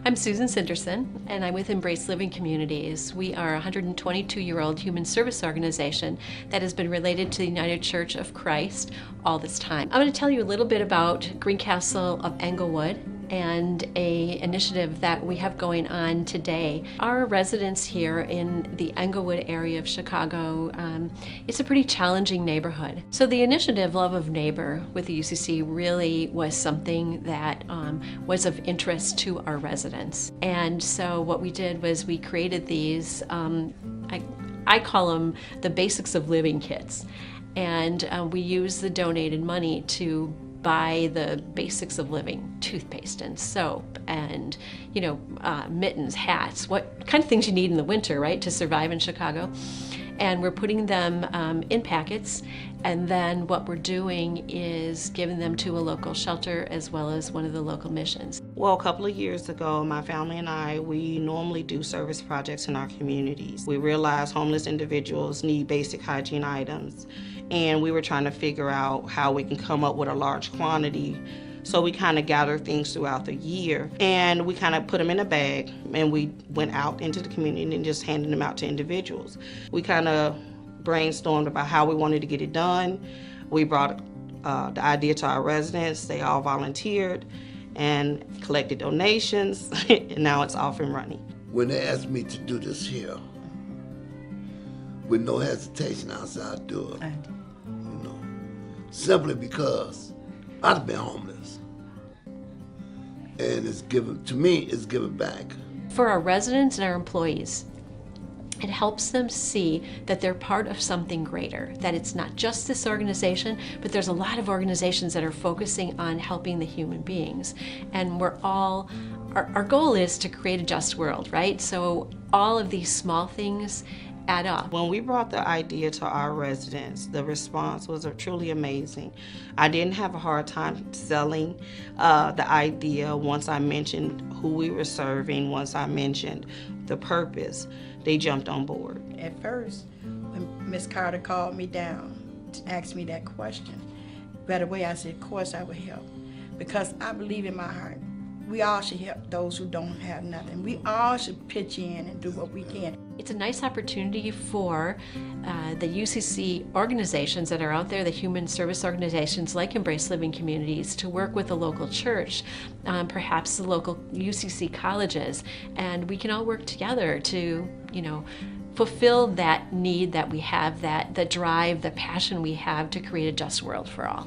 I'm Susan Cinderson, and I'm with Embrace Living Communities. We are a 122-year-old human service organization that has been related to the United Church of Christ all this time. I'm going to tell you a little bit about GreenCastle of Englewood and an initiative that we have going on today. Our residents here in the Englewood area of Chicago, it's a pretty challenging neighborhood. So the initiative Love of Neighbor with the UCC really was something that was of interest to our residents. And so what we did was we created these, I call them the Basics of Living kits. And we use the donated money to buy the basics of living, toothpaste and soap and, mittens, hats, what kind of things you need in the winter, right, to survive in Chicago. And we're putting them in packets, and then what we're doing is giving them to a local shelter as well as one of the local missions. Well, a couple of years ago, my family and I, we normally do service projects in our communities. We realize homeless individuals need basic hygiene items, and we were trying to figure out how we can come up with a large quantity. So we kind of gathered things throughout the year, and we kind of put them in a bag, and we went out into the community and just handed them out to individuals. We kind of brainstormed about how we wanted to get it done. We brought the idea to our residents. They all volunteered and collected donations, and now it's off and running. When they asked me to do this here, with no hesitation, I said I'd do it. Simply because I've been homeless, and it's given back. For our residents and our employees, it helps them see that they're part of something greater, that it's not just this organization, but there's a lot of organizations that are focusing on helping the human beings. And our goal is to create a just world, right? So all of these small things add up. When we brought the idea to our residents, the response was truly amazing. I didn't have a hard time selling the idea once I mentioned who we were serving, once I mentioned the purpose. They jumped on board. At first, when Miss Carter called me down to ask me that question, right away I said, of course I would help, because I believe in my heart we all should help those who don't have nothing. We all should pitch in and do what we can. It's a nice opportunity for the UCC organizations that are out there, the human service organizations like Embrace Living Communities, to work with the local church, perhaps the local UCC colleges, and we can all work together to, fulfill that need that we have, that the drive, the passion we have to create a just world for all.